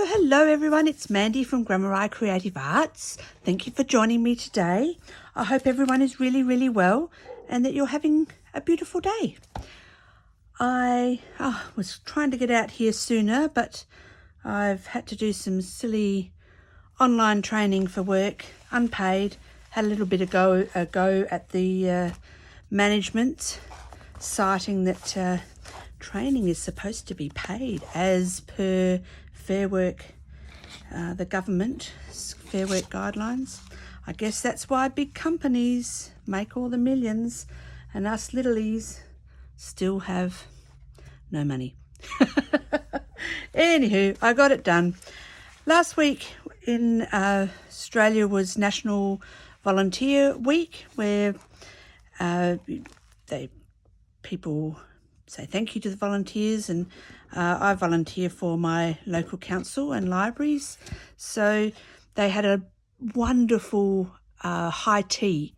Hello everyone, it's Mandy from Grammary Creative Arts. Thank you for joining me today. I hope everyone is really well and that you're having a beautiful day. I was trying to get out here sooner, but I've had to do some silly online training for work, unpaid. Had a little bit of go at the management, citing that training is supposed to be paid as per Fair Work, the government's Fair Work guidelines. I guess that's why big companies make all the millions and us littlies still have no money. Anywho, I got it done. Last week in Australia was National Volunteer Week, where people say thank you to the volunteers, and I volunteer for my local council and libraries. So they had a wonderful high tea,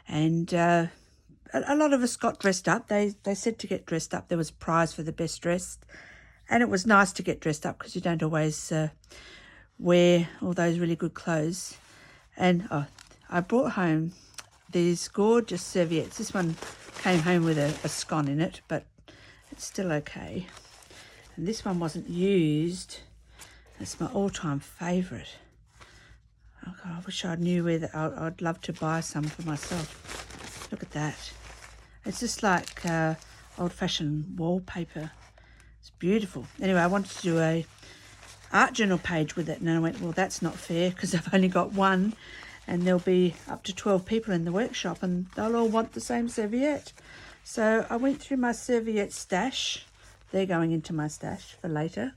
and a lot of us got dressed up. They said to get dressed up. There was a prize for the best dressed, and it was nice to get dressed up because you don't always wear all those really good clothes. And I brought home these gorgeous serviettes. This one came home with a scone in it, but it's still okay. And this one wasn't used. It's my all-time favourite. Oh God, I wish I knew where I'd love to buy some for myself. Look at that. It's just like old-fashioned wallpaper. It's beautiful. Anyway, I wanted to do a art journal page with it, and then I went, well, that's not fair because I've only got one, and there'll be up to 12 people in the workshop and they'll all want the same serviette. So I went through my serviette stash. They're going into my stash for later.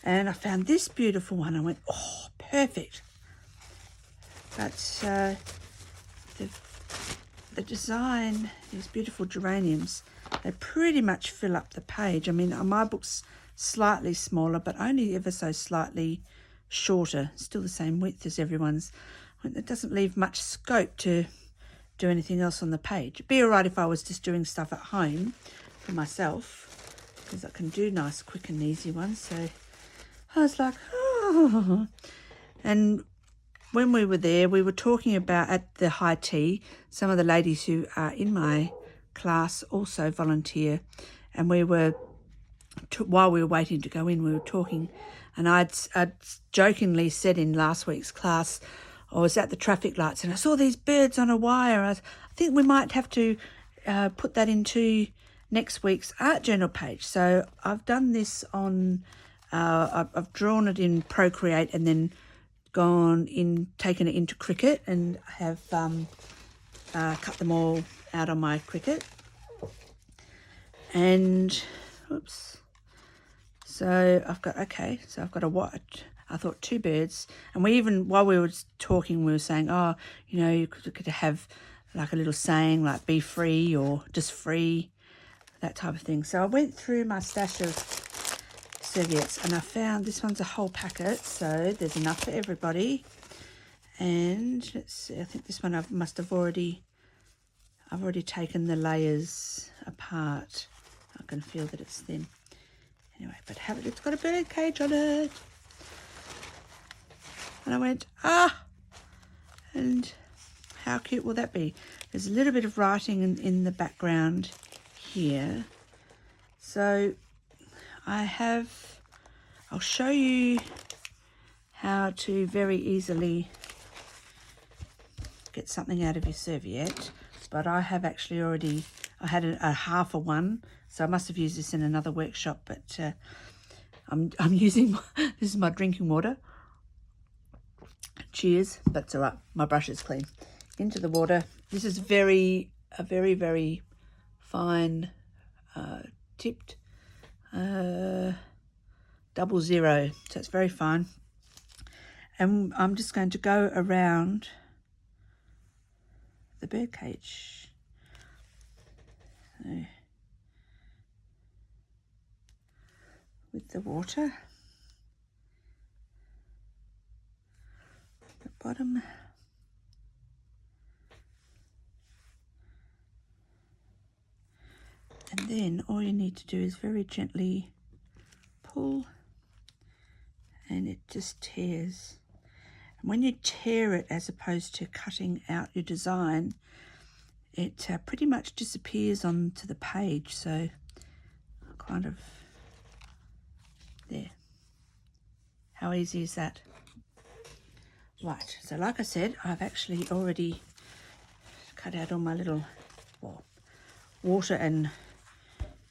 And I found this beautiful one. I went, oh, perfect. But the design, these beautiful geraniums, they pretty much fill up the page. I mean, my book's slightly smaller, but only ever so slightly shorter. Still the same width as everyone's. It doesn't leave much scope to do anything else on the page. It'd be all right if I was just doing stuff at home for myself, because I can do nice, quick and easy ones. So I was like, oh. And when we were there, we were talking about, at the high tea, some of the ladies who are in my class also volunteer, and we were, while we were waiting to go in, we were talking, and I'd jokingly said in last week's class, I was at the traffic lights and I saw these birds on a wire. I think we might have to put that into next week's art journal page. So I've done this on, I've drawn it in Procreate and then taken it into Cricut, and have cut them all out on my Cricut. And, oops. So I've got a what? I thought 2 birds, and we even, while we were talking, we were saying, oh, you know, you could have like a little saying like be free or just free, that type of thing. So I went through my stash of serviettes and I found this one's a whole packet, so there's enough for everybody. And let's see, I think this one I've already taken the layers apart. I can feel that it's thin. Anyway, but it's got a bird cage on it. And I went, and how cute will that be? There's a little bit of writing in the background here. So I'll show you how to very easily get something out of your serviette. But I have actually already, I had a half of one, so I must have used this in another workshop, but I'm using, this is my drinking water. Cheers, but it's all right. My brush is clean. Into the water. This is a very fine tipped 00, so it's very fine. And I'm just going to go around the bird cage. So, with the water. Bottom, and then all you need to do is very gently pull and it just tears. And when you tear it as opposed to cutting out your design, it pretty much disappears onto the page. So kind of there. How easy is that? Right, so like I said, I've actually already cut out all my little water and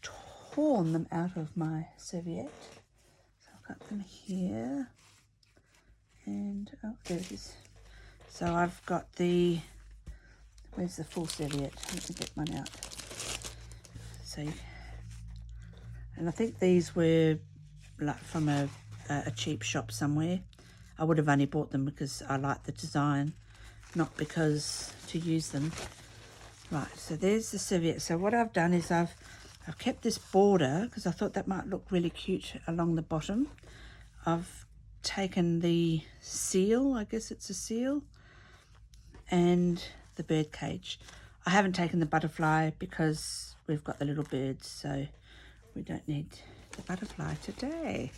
torn them out of my serviette. So I've got them here, and oh, there it is. So I've got the, where's the full serviette? Let me get one out. So, and I think these were like from a cheap shop somewhere. I would have only bought them because I like the design, not because to use them. Right, so there's the serviette. So what I've done is I've kept this border because I thought that might look really cute along the bottom. I've taken the seal, I guess it's a seal, and the bird cage. I haven't taken the butterfly because we've got the little birds, so we don't need the butterfly today.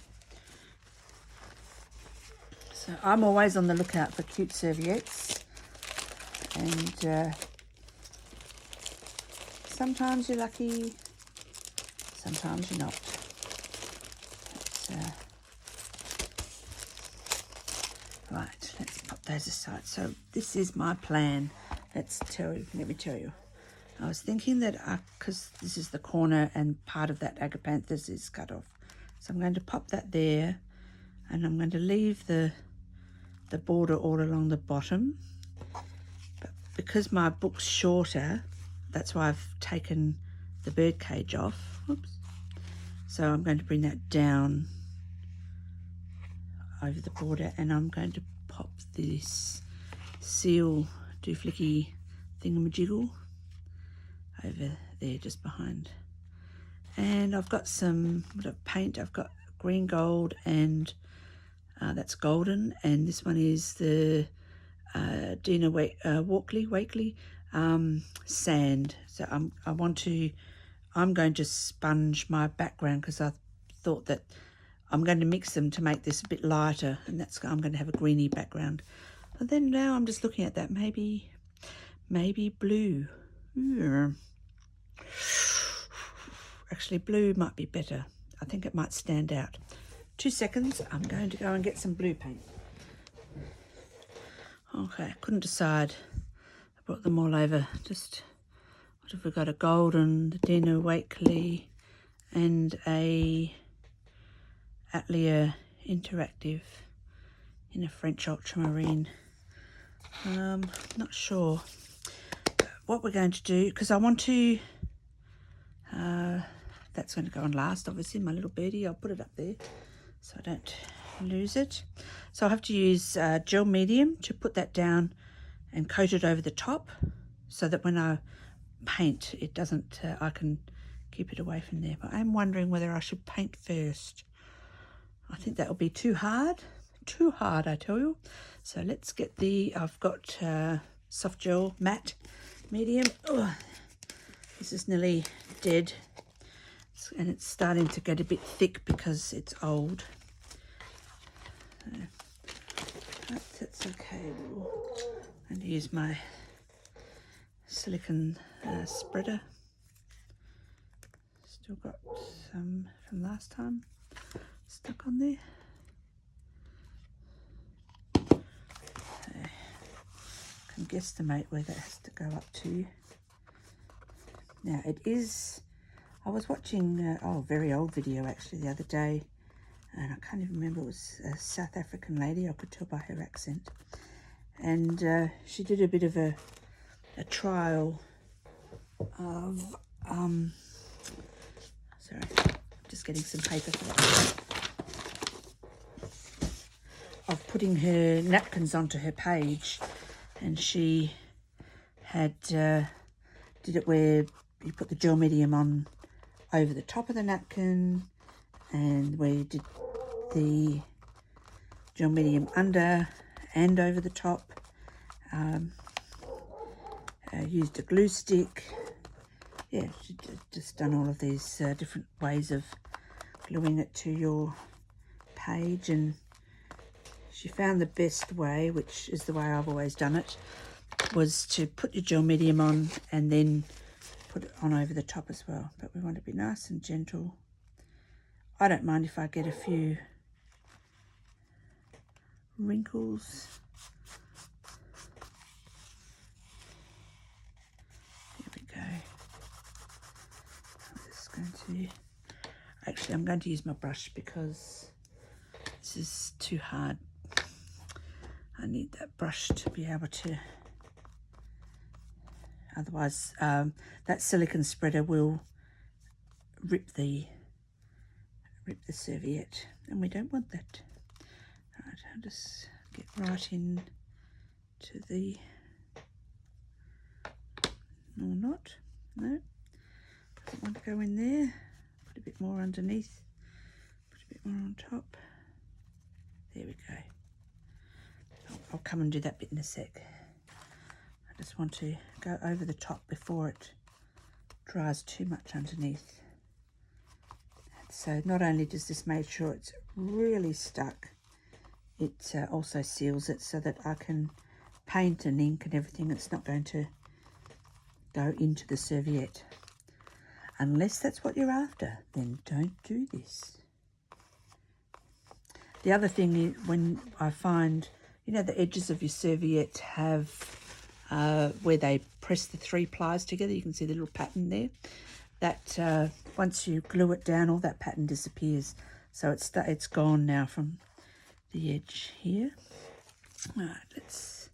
So I'm always on the lookout for cute serviettes, and sometimes you're lucky, sometimes you're not. Right, let's pop those aside. So this is my plan. Let me tell you. I was thinking that because this is the corner and part of that agapanthus is cut off. So I'm going to pop that there, and I'm going to leave the border all along the bottom. But because my book's shorter, that's why I've taken the bird cage off. Oops. So I'm going to bring that down over the border, and I'm going to pop this seal dooflicky thingamajiggle over there just behind. And I've got some paint. I've got green gold, and that's golden, and this one is the Dina Wakely sand. So I'm going to sponge my background because I thought that I'm going to mix them to make this a bit lighter, and I'm going to have a greeny background. But then now I'm just looking at that, maybe blue. Actually, blue might be better. I think it might stand out. 2 seconds, I'm going to go and get some blue paint. Okay, couldn't decide. I brought them all over. Just, what have we got? A golden, the Dina Wakely, and a Atelier Interactive in a French ultramarine. Not sure what we're going to do, because I want to, that's going to go on last, obviously, my little birdie. I'll put it up there so I don't lose it. So I'll have to use gel medium to put that down and coat it over the top so that when I paint, it doesn't, I can keep it away from there. But I'm wondering whether I should paint first. I think that will be too hard, I tell you. So let's get I've got soft gel matte medium. Oh, this is nearly dead, and it's starting to get a bit thick because it's old. That's okay. I'm going to use my silicone spreader. Still got some from last time stuck on there. I can guesstimate where that has to go up to. Now it is, I was watching a very old video actually the other day, and I can't even remember, it was a South African lady, I could tell by her accent, and she did a bit of a trial of sorry, just getting some paper for that, of putting her napkins onto her page. And she had did it where you put the gel medium on over the top of the napkin, and where you did the gel medium under and over the top. Used a glue stick. Yeah, she just done all of these different ways of gluing it to your page, and she found the best way, which is the way I've always done it, was to put your gel medium on and then put it on over the top as well. But we want to be nice and gentle. I don't mind if I get a few wrinkles. There we go. I'm just going to, actually I'm going to use my brush because this is too hard. I need that brush to be able to, otherwise that silicone spreader will rip the serviette, and we don't want that. Right, I'll just get right in to the, or not, no, don't want to go in there, put a bit more underneath, put a bit more on top, there we go. I'll come and do that bit in a sec. I just want to go over the top before it dries too much underneath. So not only does this make sure it's really stuck, it also seals it so that I can paint and ink and everything. It's not going to go into the serviette. Unless that's what you're after, then don't do this. The other thing is, when I find, you know, the edges of your serviette have where they press the 3 plies together, you can see the little pattern there. That once you glue it down, all that pattern disappears. So it's gone now from the edge here. All right, let's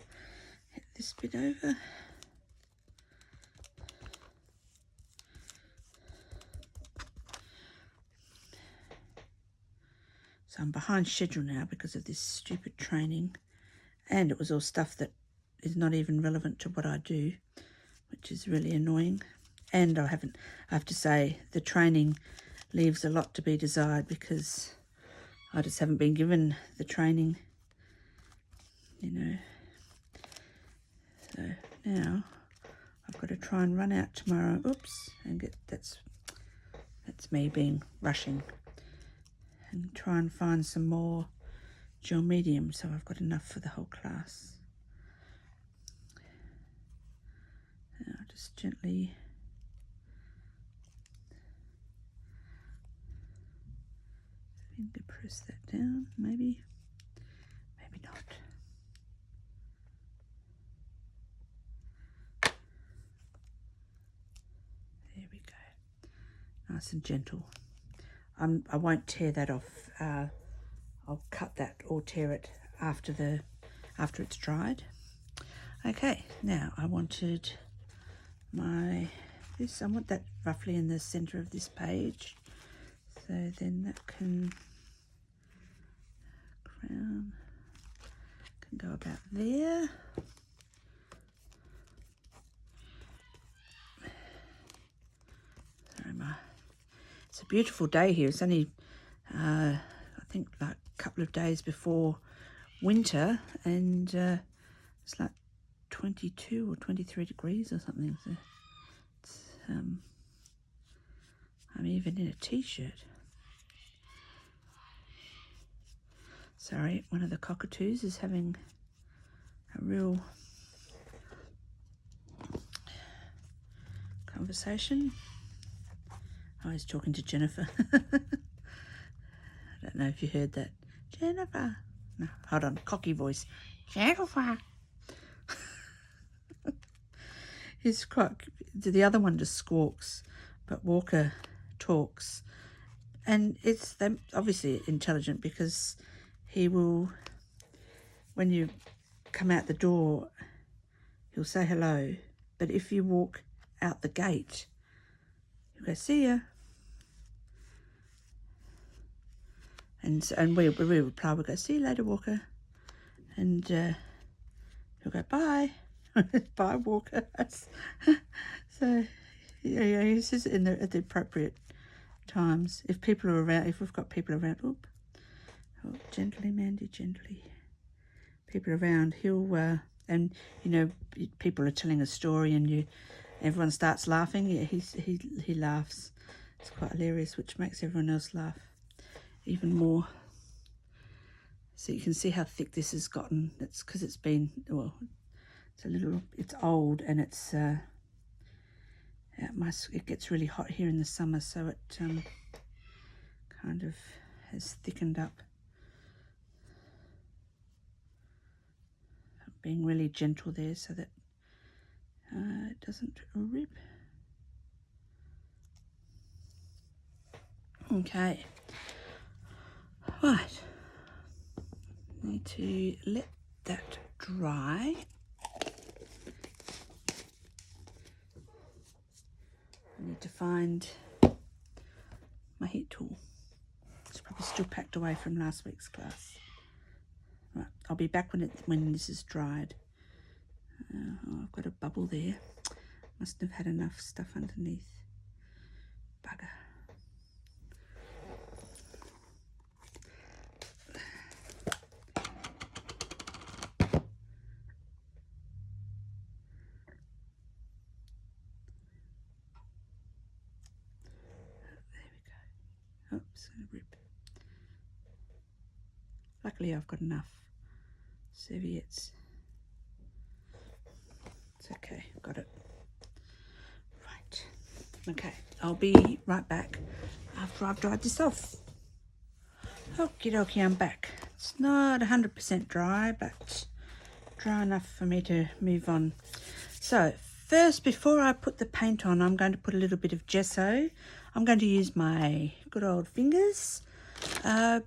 hit this bit over. So I'm behind schedule now because of this stupid training, and it was all stuff that is not even relevant to what I do, which is really annoying. And I have to say, the training leaves a lot to be desired because I just haven't been given the training, you know. So now I've got to try and run out tomorrow, oops, and get, that's me being rushing, and try and find some more gel medium so I've got enough for the whole class. Now just gently finger press that down, maybe not. There we go, nice and gentle. I won't tear that off. I'll cut that or tear it after it's dried. Okay, now I wanted I want that roughly in the center of this page. So then that can go about there. Sorry, it's a beautiful day here. It's only I think like a couple of days before winter, and it's like 22 or 23 degrees or something. So it's, I'm even in a t-shirt. Sorry, one of the cockatoos is having a real conversation. Oh, he's talking to Jennifer. I don't know if you heard that. Jennifer. No, hold on, cocky voice. Jennifer. He's quite, the other one just squawks, but Walker talks. And they're obviously intelligent because he will, when you come out the door, he'll say hello. But if you walk out the gate, he'll go, see ya. And we reply, we'll go, see you later, Walker. And he'll go, bye. Bye, Walker. So, yeah, he says it at the appropriate times. If people are around, if we've got people around, oh, gently, Mandy, gently. People around, he'll, and, you know, people are telling a story and everyone starts laughing. Yeah, he laughs. It's quite hilarious, which makes everyone else laugh even more. So you can see how thick this has gotten. It's because it's been, well, it's old, and it's it gets really hot here in the summer, so it kind of has thickened up. Being really gentle there so that it doesn't rip. Okay, right, need to let that dry. I need to find my heat tool. It's probably still packed away from last week's class. Right, I'll be back when this is dried. Oh, I've got a bubble there. Must have had enough stuff underneath. Bugger. Oops, gonna rip. Luckily I've got enough serviettes. It's okay, got it. Right, okay, I'll be right back after I've dried this off. Okie dokie, I'm back. It's not 100% dry, but dry enough for me to move on. So first, before I put the paint on, I'm going to put a little bit of gesso. I'm going to use my good old fingers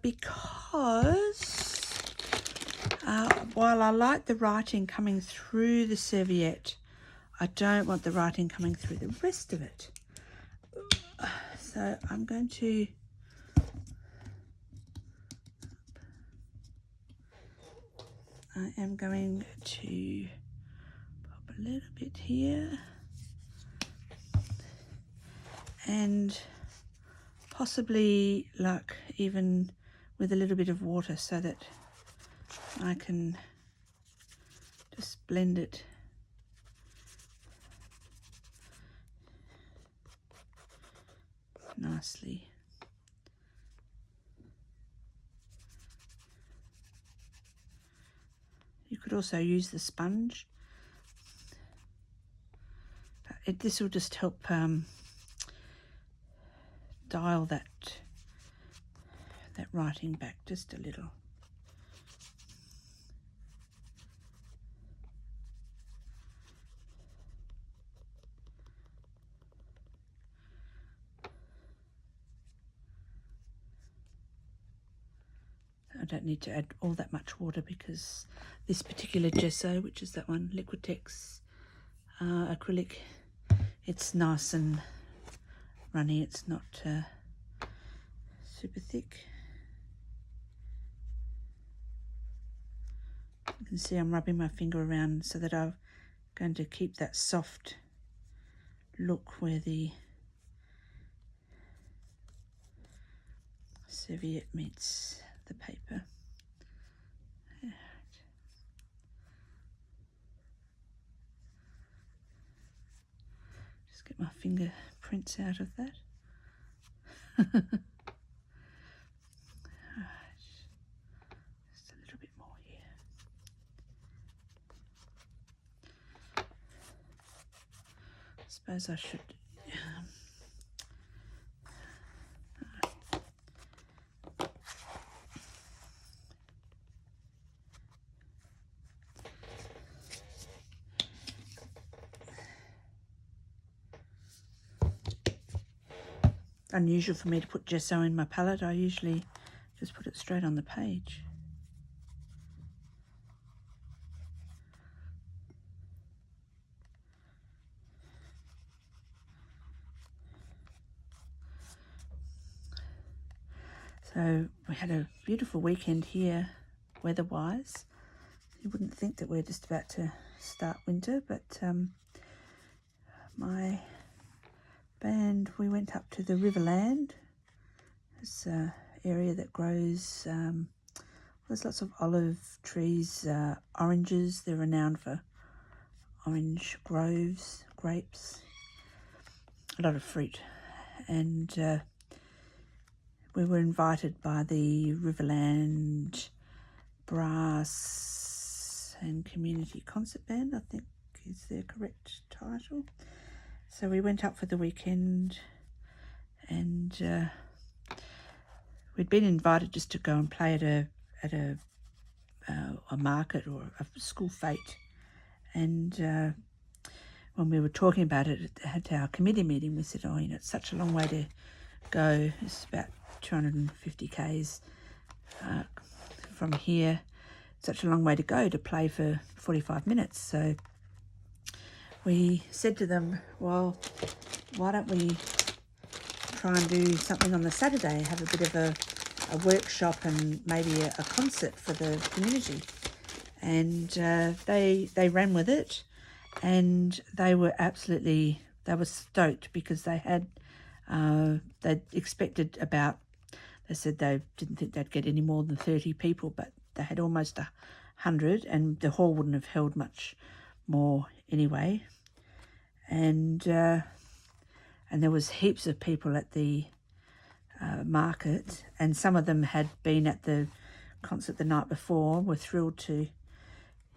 because while I like the writing coming through the serviette, I don't want the writing coming through the rest of it. So I'm going to pop a little bit here and possibly like even with a little bit of water so that I can just blend it nicely. You could also use the sponge. This will just help dial that writing back just a little. I don't need to add all that much water because this particular gesso, which is that one, Liquitex acrylic, it's nice and runny. It's not super thick. You can see I'm rubbing my finger around so that I'm going to keep that soft look where the serviette meets the paper. Just get my fingerprints out of that. Just a little bit more here. I suppose I should unusual for me to put gesso in my palette. I usually just put it straight on the page. So we had a beautiful weekend here weather-wise. You wouldn't think that we're just about to start winter, but my band, we went up to the Riverland. It's an area that grows, there's lots of olive trees, oranges. They're renowned for orange groves, grapes, a lot of fruit. And we were invited by the Riverland Brass and Community Concert Band, I think is their correct title. So we went up for the weekend, and we'd been invited just to go and play at a market or a school fete. And when we were talking about it at our committee meeting, we said, oh, you know, it's such a long way to go. It's about 250 k's from here. Such a long way to go to play for 45 minutes. So we said to them, well, why don't we try and do something on the Saturday, have a bit of a workshop and maybe a concert for the community. And they ran with it, and they were stoked because they'd expected about, they said they didn't think they'd get any more than 30 people, but they had almost 100, and the hall wouldn't have held much more anyway. And there was heaps of people at the market, and some of them had been at the concert the night before, were thrilled to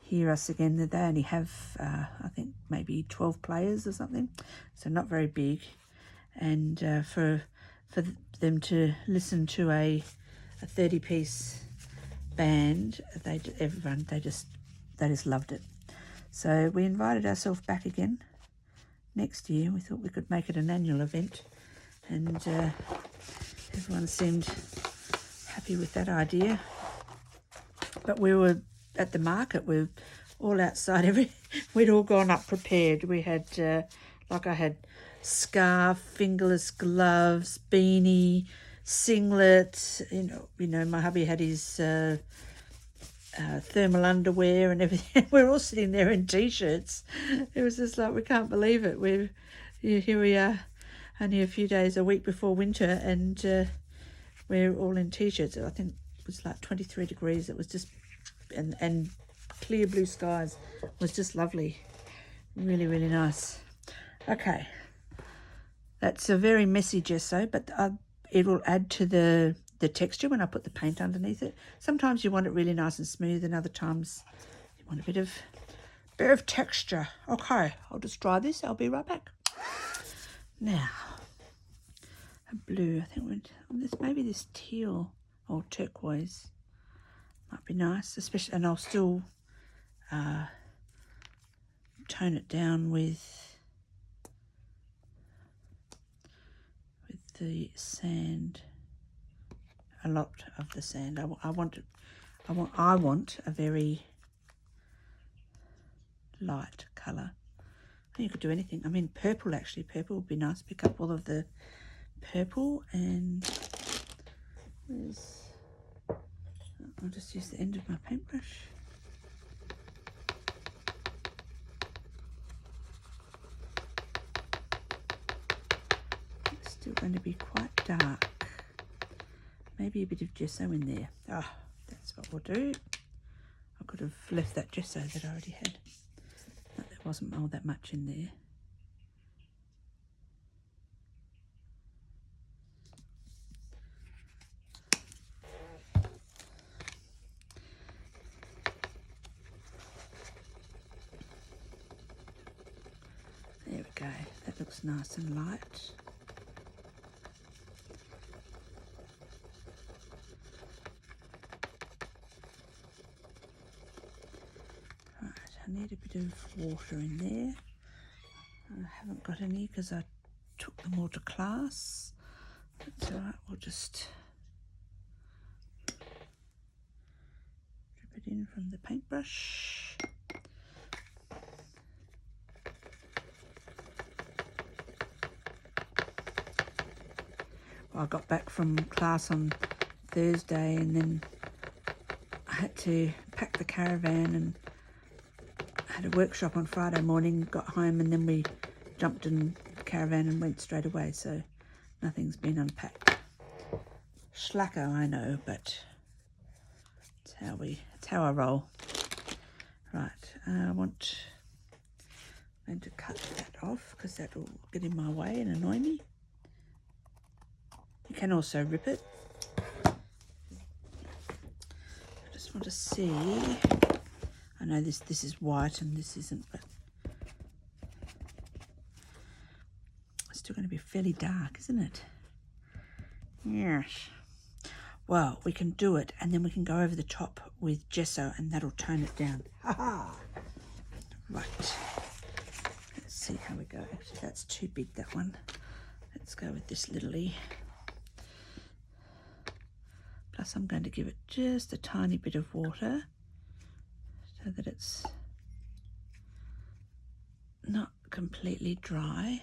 hear us again. They only have, I think, maybe 12 players or something, so not very big. And for them to listen to a 30-piece band, they just loved it. So we invited ourselves back again next year. We thought we could make it an annual event, and everyone seemed happy with that idea. But we were at the market, we're all outside. We'd all gone up prepared. We had, I had scarf, fingerless gloves, beanie, singlet. You know, my hubby had his thermal underwear and everything. We're all sitting there in t-shirts. It was just like, we can't believe it. Here we are, only a few days, a week before winter, and we're all in t-shirts. I think it was like 23 degrees. It was just, and clear blue skies. It was just lovely. Really, really nice. Okay. That's a very messy gesso, but it will add to the texture when I put the paint underneath it. Sometimes you want it really nice and smooth, and other times you want a bit of texture. Okay, I'll just dry this. I'll be right back. Now, a blue. I think maybe this teal or turquoise might be nice, especially, and I'll still tone it down with the sand. A lot of the sand. I want a very light colour. I think you could do anything. I mean, purple, actually. Purple would be nice. Pick up all of the purple, and I'll just use the end of my paintbrush. It's still going to be quite dark. Maybe a bit of gesso in there. Ah, that's what we'll do. I could have left that gesso that I already had. No, there wasn't all that much in there. There we go. That looks nice and light. I need a bit of water in there. I haven't got any because I took them all to class. That's all right, we'll just drip it in from the paintbrush. Well, I got back from class on Thursday, and then I had to pack the caravan, and had a workshop on Friday morning, got home, and then we jumped in the caravan and went straight away, so nothing's been unpacked. Schlacko, I know, but it's how I roll. Right, I'm going to cut that off because that will get in my way and annoy me. You can also rip it. Just just want to see. I know this is white and this isn't, but it's still going to be fairly dark, isn't it? Yes. Well, we can do it, and then we can go over the top with gesso, and that'll tone it down. Ha-ha! Right. Let's see how we go. Actually, that's too big, that one. Let's go with this littly. Plus, I'm going to give it just a tiny bit of water so that it's not completely dry.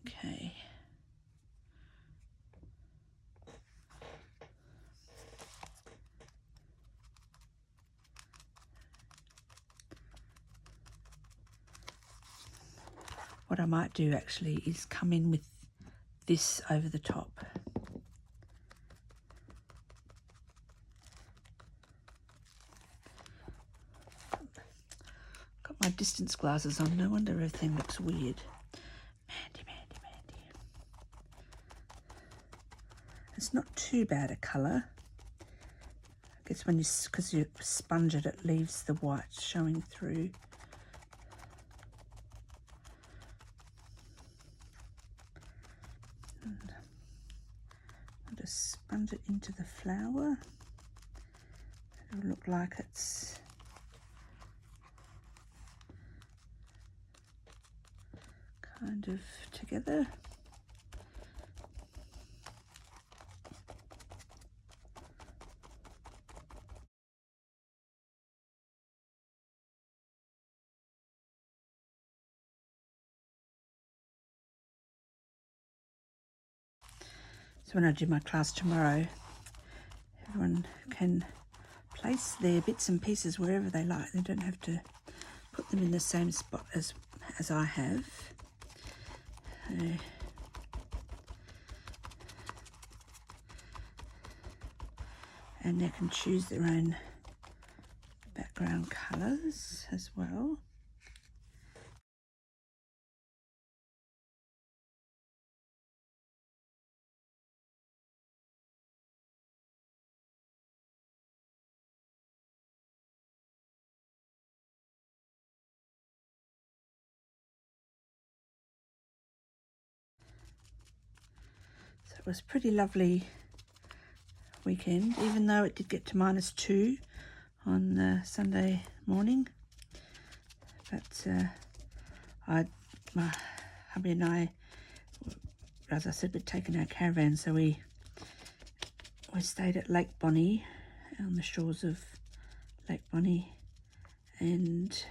Okay. What I might do actually is come in with this over the top. Got my distance glasses on, no wonder everything looks weird. Mandy. It's not too bad a colour. I guess when because you sponge it, it leaves the white showing through. And I'll just sponge it into the flower. It'll look like it's kind of together. So when I do my class tomorrow, everyone can place their bits and pieces wherever they like. They don't have to put them in the same spot as I have. And they can choose their own background colours as well. So it was a pretty lovely weekend, even though it did get to -2 on Sunday morning. But my hubby and I, as I said, we'd taken our caravan, so we stayed at Lake Bonnie, on the shores of Lake Bonnie, and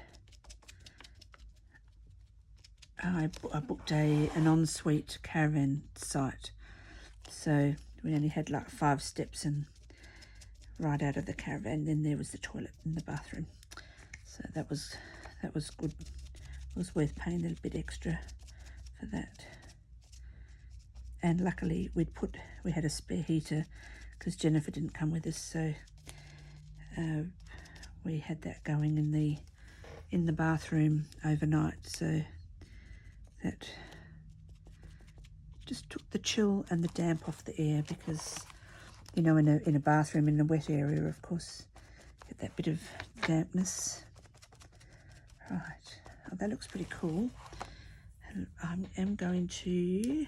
I booked an ensuite caravan site, so we only had like 5 steps and right out of the caravan, then there was the toilet and the bathroom, so that was good. It was worth paying a little bit extra for that. And luckily we had a spare heater because Jennifer didn't come with us, so we had that going in the bathroom overnight, so that just took the chill and the damp off the air, because you know, in a bathroom in a wet area, of course, get that bit of dampness. Right, oh, that looks pretty cool. And I am going to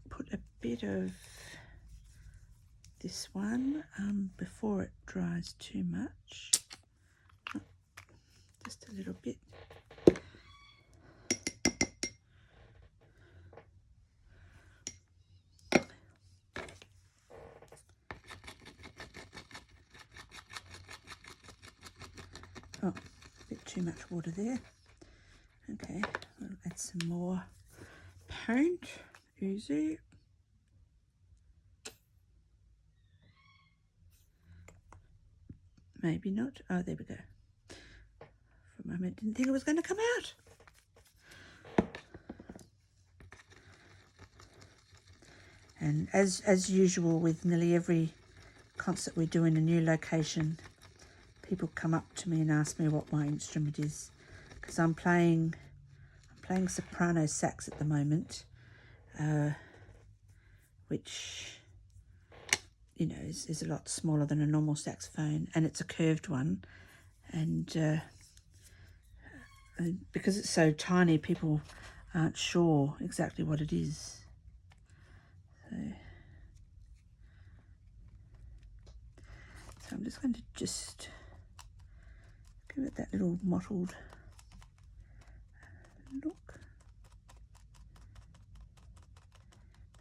put a bit of this one before it dries too much. Oh, just a little bit. Oh, a bit too much water there. Okay, we'll add some more paint. Easy. Maybe not. Oh, there we go. For a moment, didn't think it was going to come out. And as usual with nearly every concert we do in a new location, people come up to me and ask me what my instrument is, because I'm playing soprano sax at the moment, which you know, is a lot smaller than a normal saxophone, and it's a curved one. And because it's so tiny, people aren't sure exactly what it is. So I'm just going to just give it that little mottled look.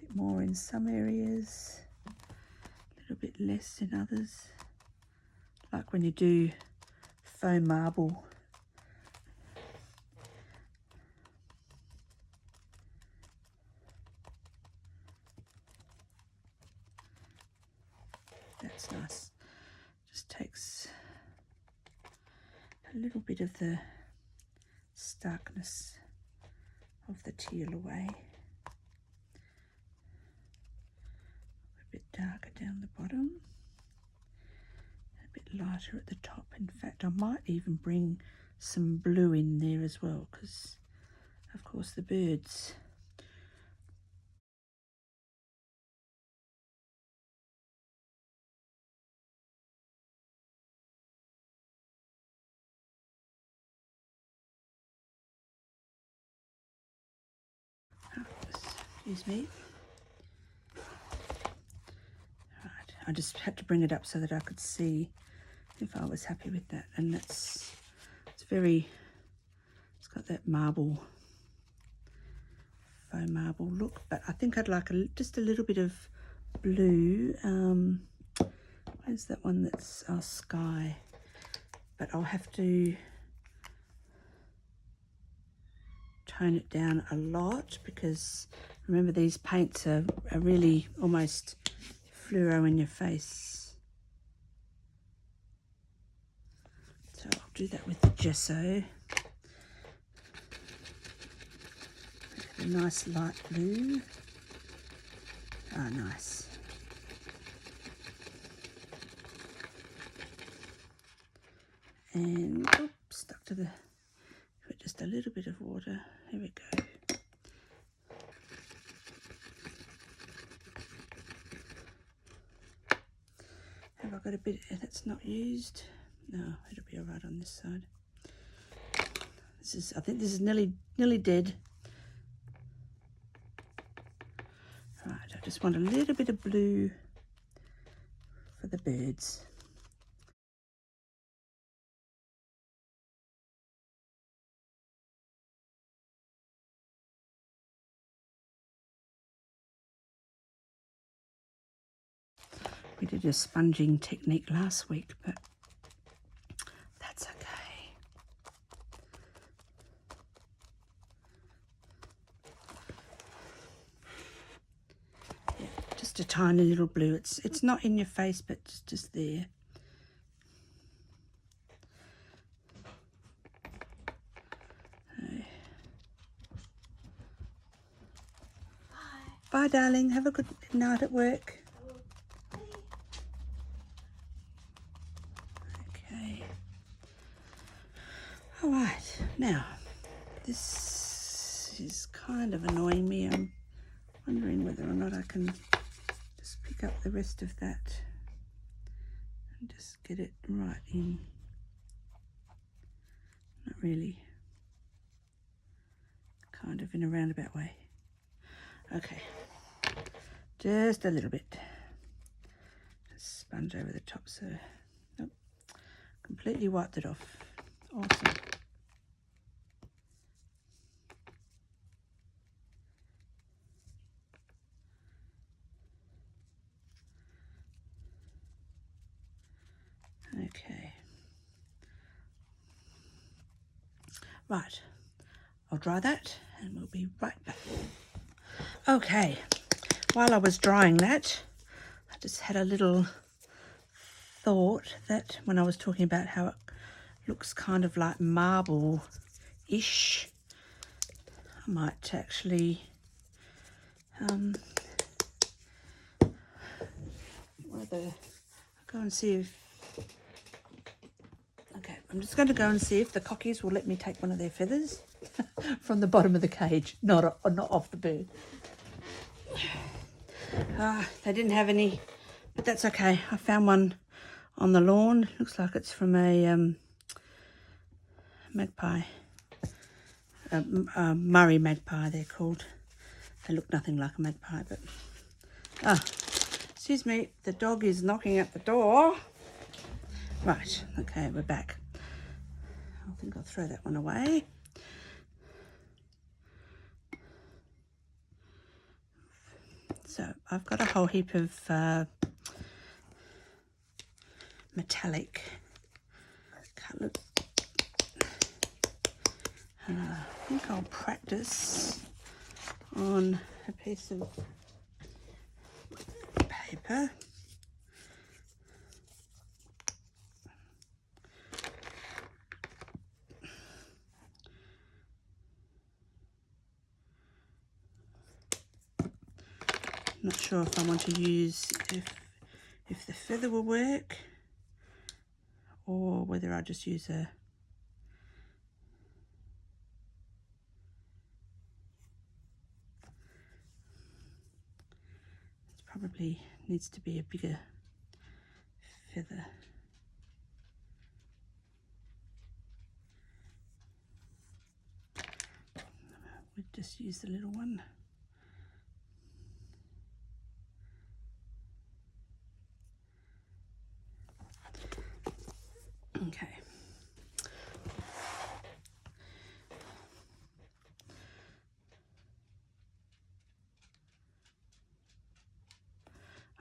A bit more in some areas, a little bit less in others. Like when you do foam marble. That's nice. Just takes a little bit of the starkness of the teal away. A bit darker down the bottom, a bit lighter at the top. In fact, I might even bring some blue in there as well, because of course the birds. Excuse me. Right, I just had to bring it up so that I could see if I was happy with that. And it's got that marble, foam marble look, but I think I'd like just a little bit of blue. Where's that one that's sky? But I'll have to tone it down a lot, because remember, these paints are really almost fluoro in your face. So I'll do that with the gesso. A nice light blue. Ah, nice. And stuck to the, put just a little bit of water. Here we go. Have I got a bit that's not used? No, it'll be all right on this side. I think this is nearly dead. Right, I just want a little bit of blue for the birds. We did a sponging technique last week, but that's okay. Yeah, just a tiny little blue. It's not in your face, but it's just there. Bye, darling. Have a good night at work. Okay. All right. Now, this is kind of annoying me. I'm wondering whether or not I can just pick up the rest of that and just get it right in. Not really. Kind of in a roundabout way. Okay. Just a little bit. Just sponge over the top, so completely wiped it off. Awesome. Okay. Right. I'll dry that and we'll be right back. Okay. While I was drying that, I just had a little thought that when I was talking about how it looks kind of like marble-ish, I might actually go and see if, okay, I'm just going to go and see if the cockies will let me take one of their feathers from the bottom of the cage, not off the bird. They didn't have any but that's okay. I found one on the lawn. Looks like it's from a magpie, Murray magpie they're called. They look nothing like a magpie, but excuse me, the dog is knocking at the door. Right, okay, we're back. I think I'll throw that one away. So I've got a whole heap of metallic colours. I think I'll practice on a piece of paper. Not sure if I want to use if the feather will work, or whether I just use a it probably needs to be a bigger feather. We'll just use the little one. Okay.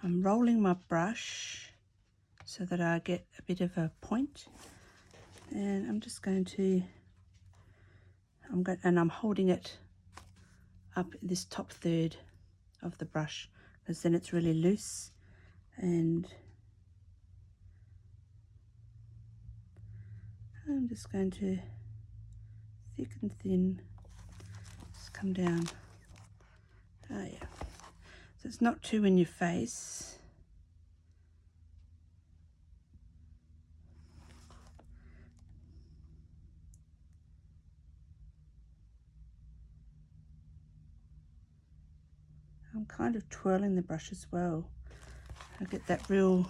I'm rolling my brush so that I get a bit of a point, and I'm just going to, I'm holding it up this top third of the brush, because then it's really loose, and I'm just going to thick and thin just come down. Oh yeah, so it's not too in your face. I'm kind of twirling the brush as well. I get that real,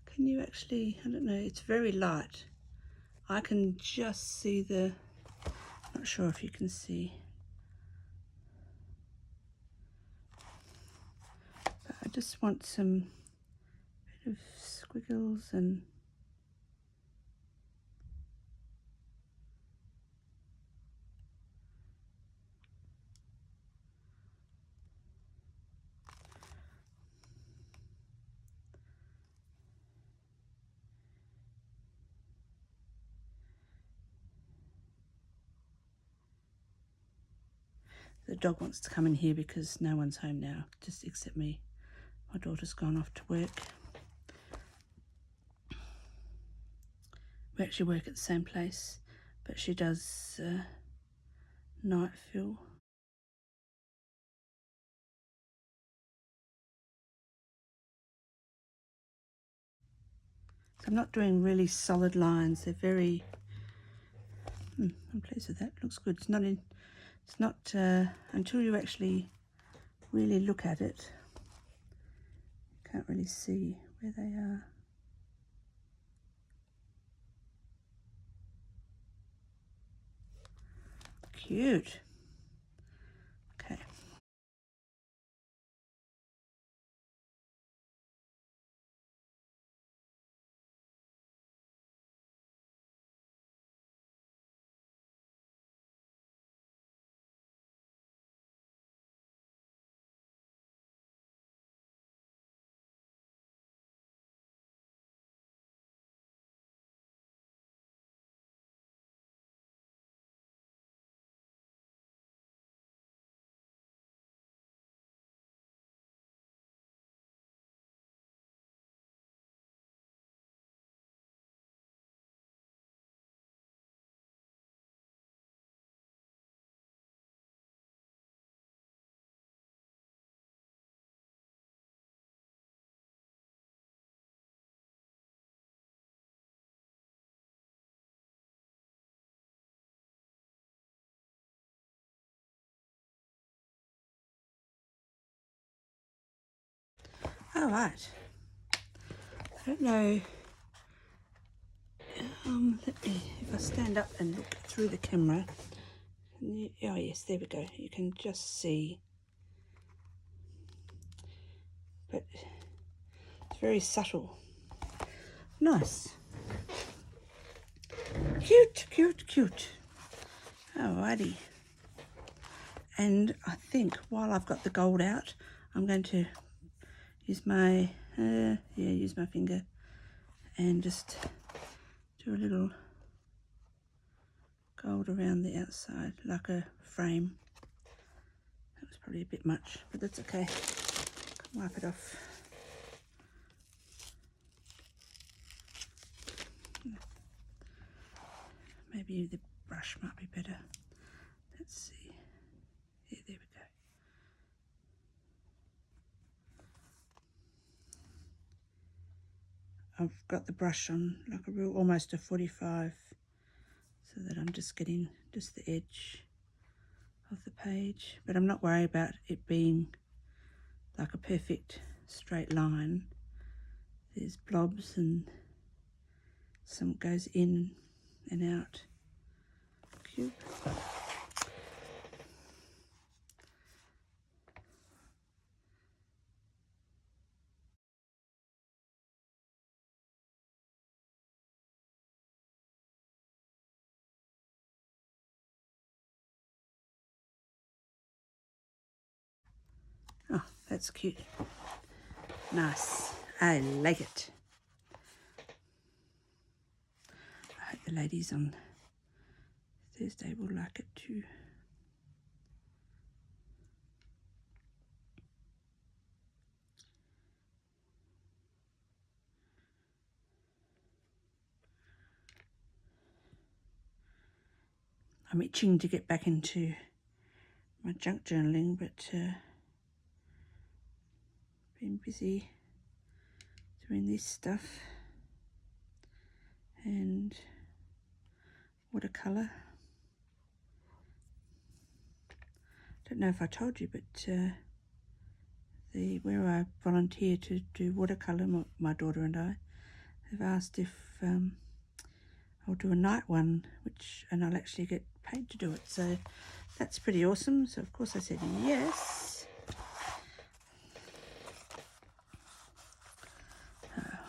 can you actually, I don't know, it's very light. I can just see the, not sure if you can see, but I just want some bit of squiggles and the dog wants to come in here because no one's home now, just except me. My daughter's gone off to work. We actually work at the same place, but she does night fill. So I'm not doing really solid lines. They're very, I'm pleased with that. Looks good. It's not until you actually really look at it, you can't really see where they are. Cute. Okay. All right. I don't know. Let me, if I stand up and look through the camera. Oh yes, there we go. You can just see. But it's very subtle. Nice. Cute, cute, cute. Alrighty. And I think while I've got the gold out, I'm going to use my, use my finger and just do a little gold around the outside, like a frame. That was probably a bit much, but that's okay. Wipe it off. Maybe the brush might be better. Let's see. Yeah, there we go. I've got the brush on like a real, almost a 45, so that I'm just getting just the edge of the page. But I'm not worried about it being like a perfect straight line. There's blobs and some goes in and out. Cute. Oh, that's cute. Nice. I like it. I hope the ladies on Thursday will like it too. I'm itching to get back into my junk journaling, but been busy doing this stuff and watercolour. Don't know if I told you, but where I volunteer to do watercolour, my daughter and I, have asked if I'll do a night one, and I'll actually get paid to do it. So that's pretty awesome. So of course I said yes.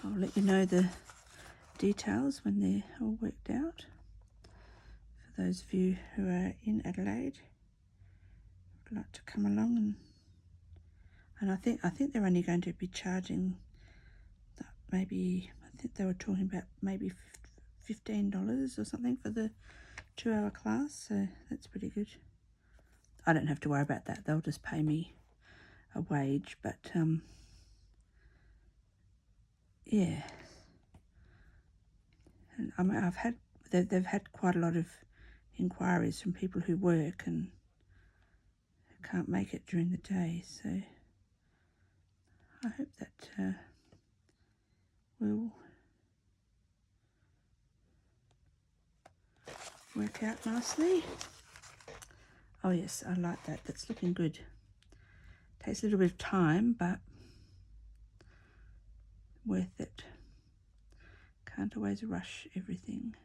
I'll let you know the details when they're all worked out. For those of you who are in Adelaide, would like to come along, and I think they're only going to be charging maybe, I think they were talking about maybe $15 or something for the 2-hour class, so that's pretty good. I don't have to worry about that. They'll just pay me a wage, but yeah. And I mean, they've had quite a lot of inquiries from people who work and can't make it during the day, so I hope that will work out nicely. Oh yes, I like that. That's looking good. Takes a little bit of time, but worth it. Can't always rush everything.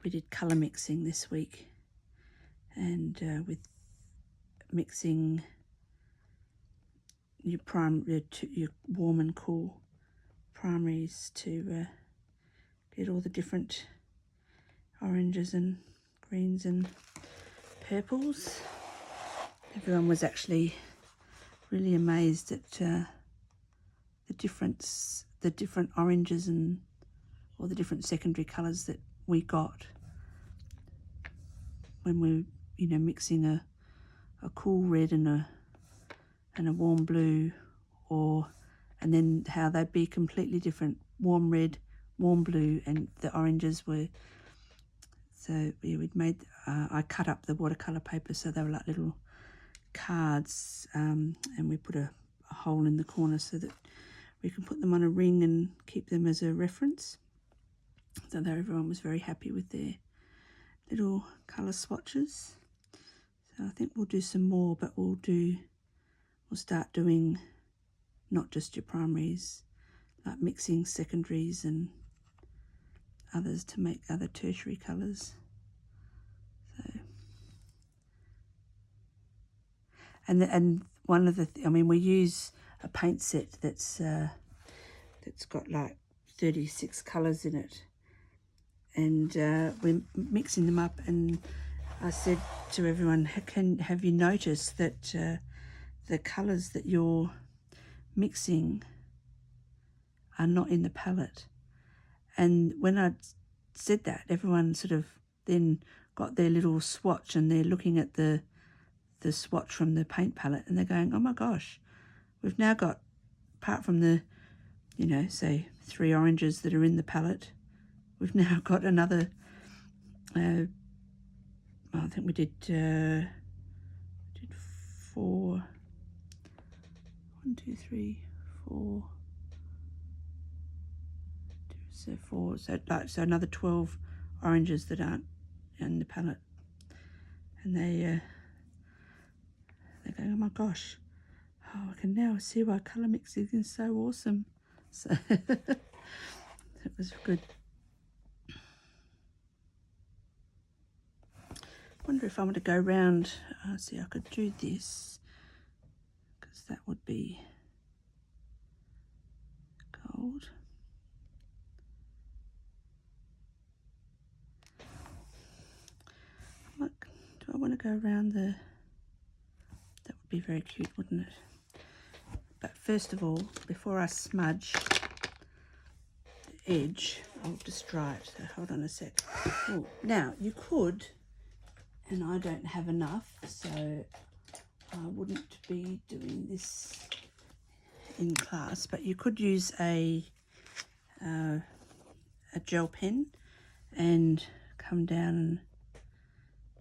We did colour mixing this week, and with mixing your warm and cool primaries to get all the different oranges and greens and purples. Everyone was actually really amazed at the different oranges and all the different secondary colours that we got when we're mixing a cool red and a warm blue, and then how they'd be completely different, warm red, warm blue, and the oranges were. So yeah, I cut up the watercolour paper so they were like little cards, and we put a hole in the corner so that we can put them on a ring and keep them as a reference. So everyone was very happy with their little colour swatches. So I think we'll do some more, but we'll start doing not just your primaries, like mixing secondaries and others to make other tertiary colours. So, and one of the I mean, we use a paint set that's got like 36 colours in it, and we're mixing them up. And I said to everyone, have you noticed that the colours that you're mixing are not in the palette? And when I said that, everyone sort of then got their little swatch, and they're looking at the swatch from the paint palette, and they're going, oh my gosh, we've now got, apart from the, say 3 oranges that are in the palette, we've now got another, I think we did 4, 1, 2, 3, 4, so 4, so another 12 oranges that aren't in the palette. And they're going, oh my gosh, I can now see why colour mixing is so awesome. So it was good. I wonder if I want to go round, see, I could do this, because that would be gold. Look, do I want to go around that would be very cute, wouldn't it? But first of all, before I smudge the edge, I'll just dry it. So hold on a sec. Oh, now you could, and I don't have enough, so I wouldn't be doing this in class, but you could use a gel pen and come down and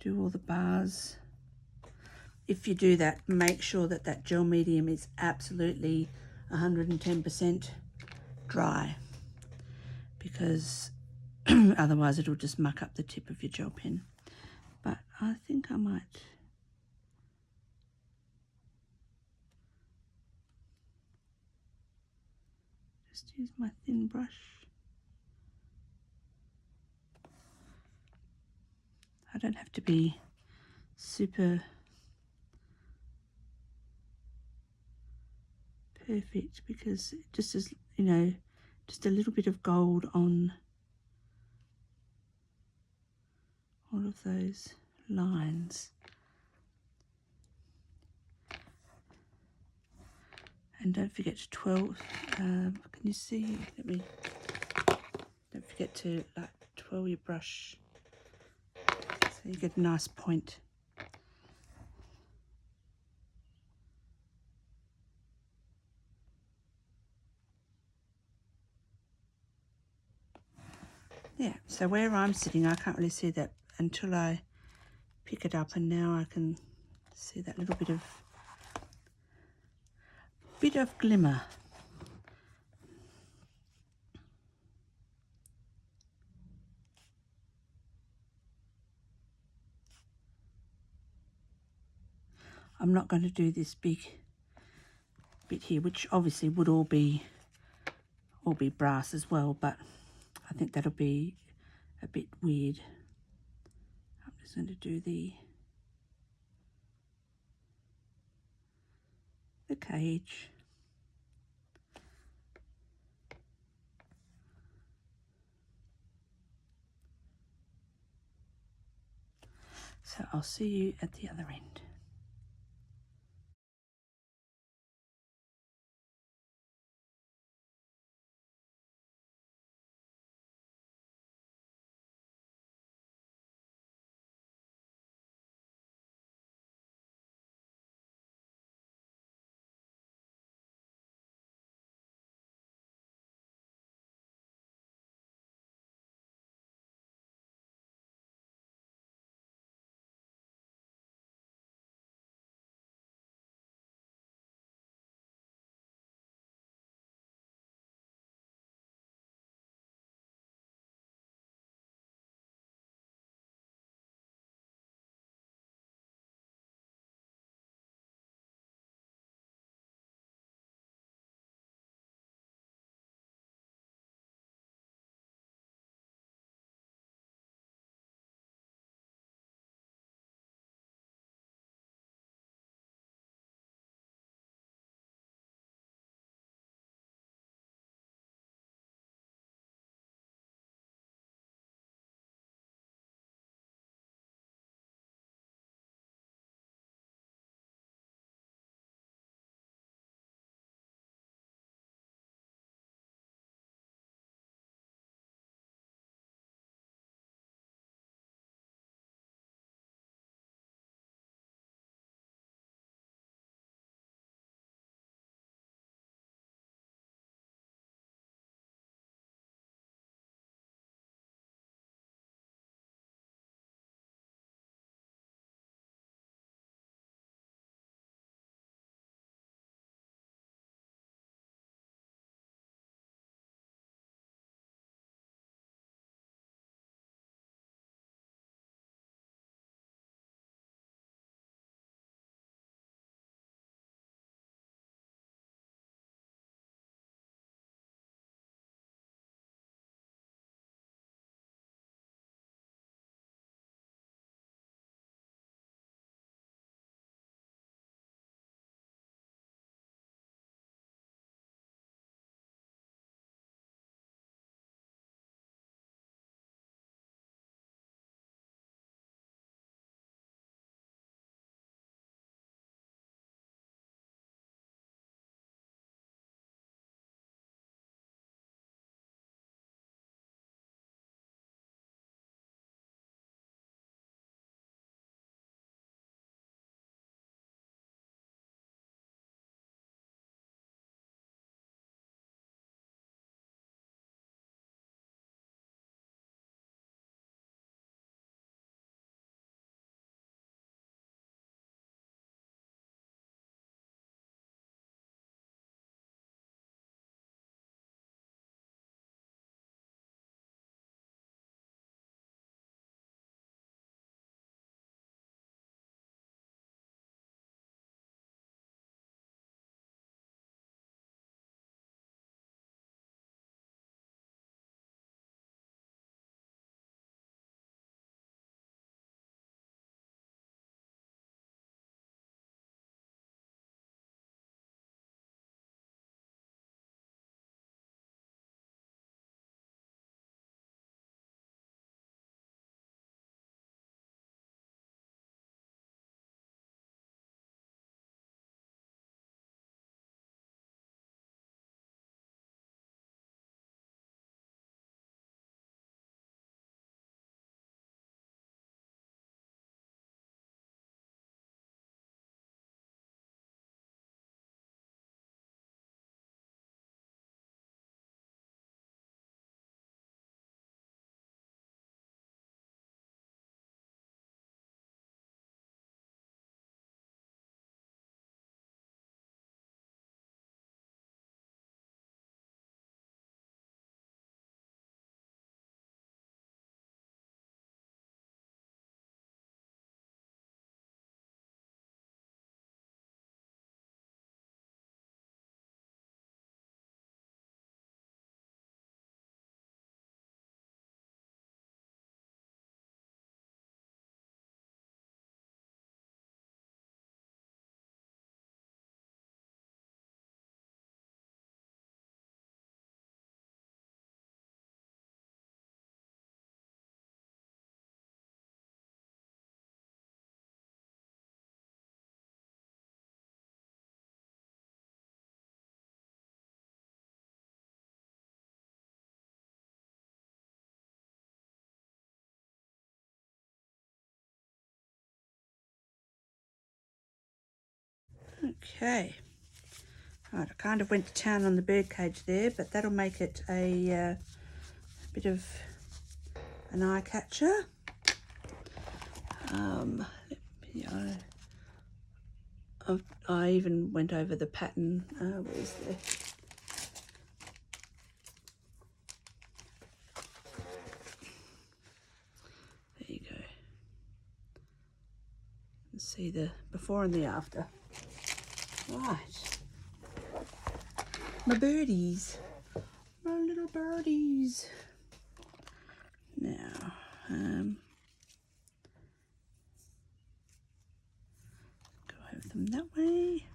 do all the bars. If you do that, make sure that that gel medium is absolutely 110% dry, because otherwise it'll just muck up the tip of your gel pen. But I think I might just use my thin brush. I don't have to be super perfect, because it just is, just a little bit of gold on all of those lines. And don't forget to 12, can you see? Don't forget to twirl your brush so you get a nice point. Yeah, so where I'm sitting, I can't really see that until I pick it up, and now I can see that little bit of glimmer. I'm not going to do this big bit here, which obviously would all be brass as well, but I think that'll be a bit weird. I'm just going to do the cage. So I'll see you at the other end. Okay. Right, I kind of went to town on the bird cage there, but that'll make it a bit of an eye catcher. I even went over the pattern. Where's the... There you go. You can see the before and the after. Right. My birdies. My little birdies. Now, go over them that way.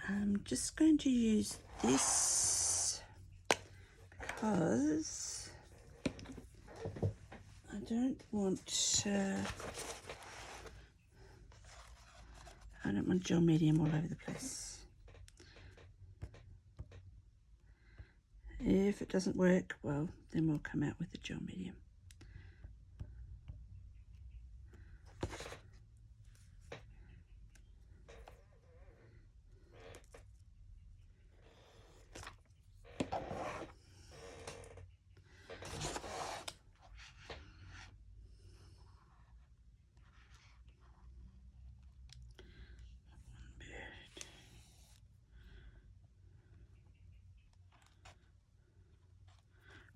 I'm just going to use this because I don't want gel medium all over the place. If it doesn't work, well, then we'll come out with the gel medium.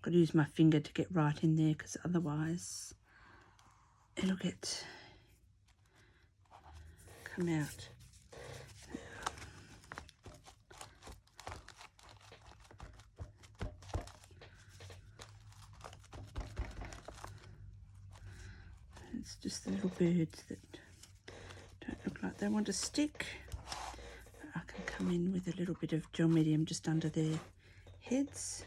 Got to use my finger to get right in there because otherwise it'll come out. It's just the little birds that don't look like they want to stick. I can come in with a little bit of gel medium just under their heads.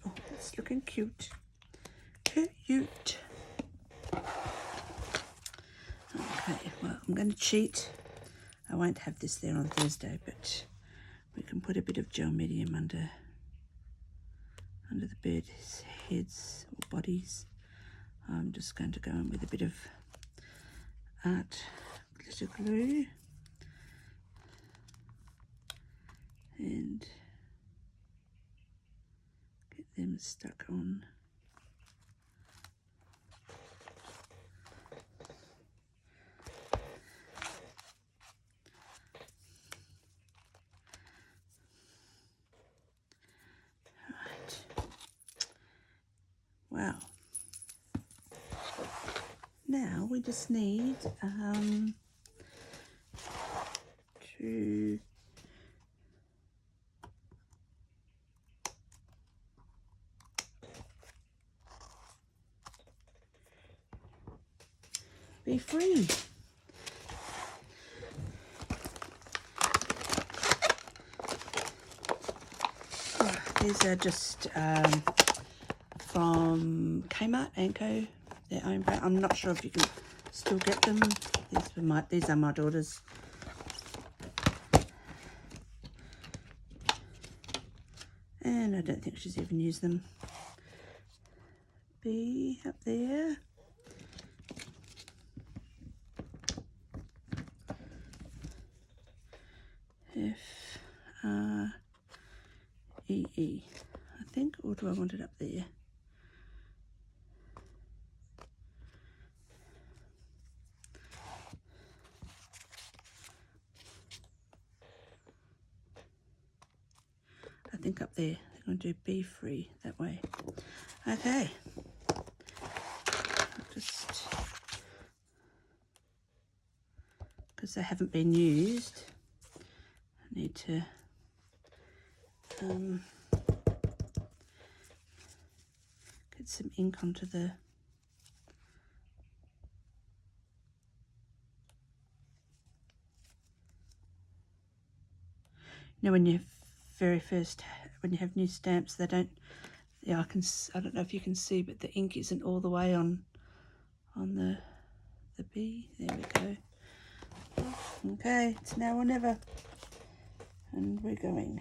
Oh, that's looking cute. Cute. Okay, well, I'm going to cheat. I won't have this there on Thursday, but we can put a bit of gel medium under the bird's heads or bodies. I'm just going to go in with a bit of art glitter glue and get them stuck on. Wow. Now we just need to be free. Oh, these are just from Kmart and Co. Their own brand. I'm not sure if you can still get them. These are my daughter's. And I don't think she's even used them. B up there. F R E E, I think, or do I want it up there? I think up there. I'm going to do be free that way. Okay. because they haven't been used. I need to get some ink onto the when you when you have new stamps, they don't, yeah, I don't know if you can see, but the ink isn't all the way on the B. There we go. Okay, it's now or never, and we're going.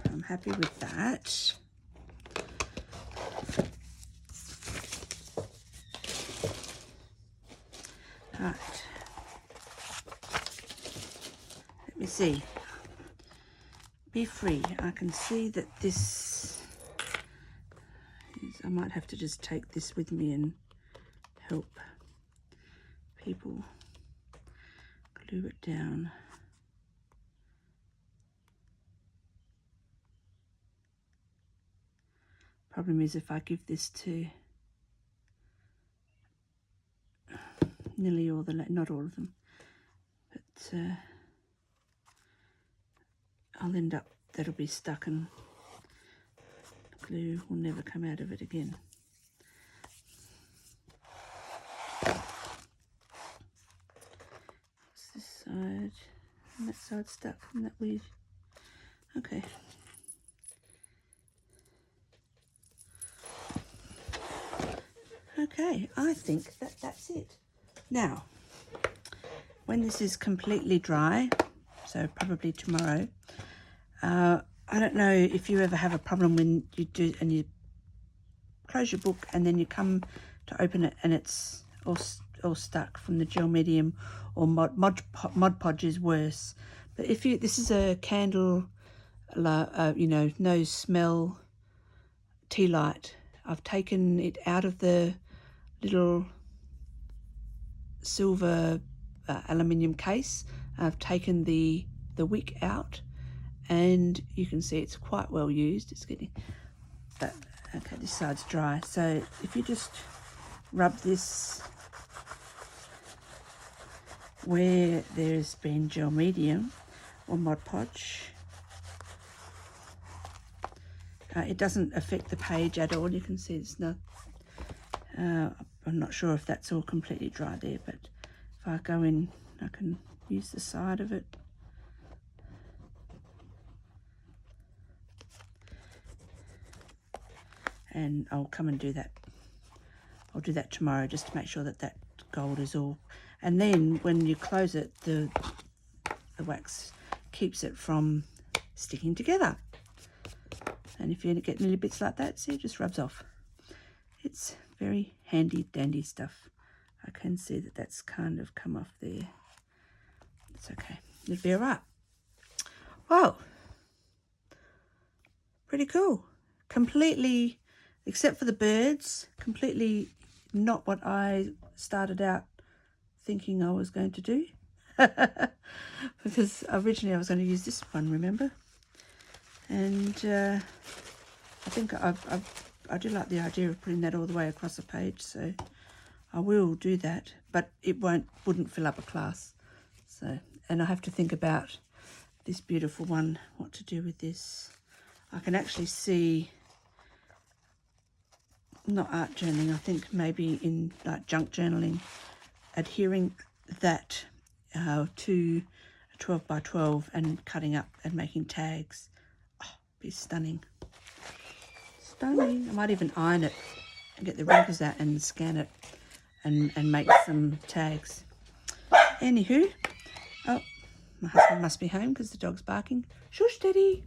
I'm happy with that. Right. Let me see. Be free. I can see that this is, I might have to just take this with me and help people glue it down. Problem is, if I give this to nearly all the, not all of them, but I'll end up, that'll be stuck and glue will never come out of it again. This side and that side stuck, isn't that weird? Okay. Okay, I think that that's it. Now, when this is completely dry, so probably tomorrow, I don't know if you ever have a problem when you do and you close your book and then you come to open it and it's all stuck from the gel medium, or Mod Podge is worse. But if you, this is a candle, you know, no smell tea light. I've taken it out of the little silver aluminium case. I've taken the wick out, and you can see it's quite well used. It's getting, but okay, this side's dry. So if you just rub this where there's been gel medium or Mod Podge, it doesn't affect the page at all. You can see it's not, I'm not sure if that's all completely dry there, but if I go in, I can use the side of it. And I'll come and do that. I'll do that tomorrow just to make sure that that gold is all. And then when you close it, the wax keeps it from sticking together. And if you get little bits like that, see, it just rubs off. It's very handy dandy stuff. I can see that that's kind of come off there. It's okay. It'll be all right. Wow. Pretty cool. Completely, except for the birds, completely not what I started out thinking I was going to do. because originally I was going to use this one, remember? And I think I do like the idea of putting that all the way across a page, so I will do that, but it wouldn't fill up a class. So, and I have to think about this beautiful one, what to do with this. I can actually see, not art journaling, I think maybe in like junk journaling, adhering that to a 12 by 12 and cutting up and making tags. Oh, be stunning. Stunning. I might even iron it and get the wrinkles out and scan it and make some tags. Anywho, oh, my husband must be home because the dog's barking. Shush, Teddy.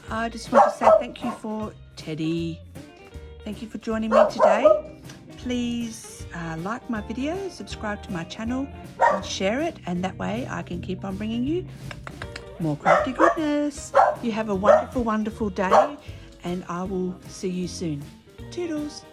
I just want to say thank you for Teddy. Thank you for joining me today. Please like my video, subscribe to my channel and share it, and that way I can keep on bringing you more crafty goodness. You have a wonderful, wonderful day, and I will see you soon. Toodles.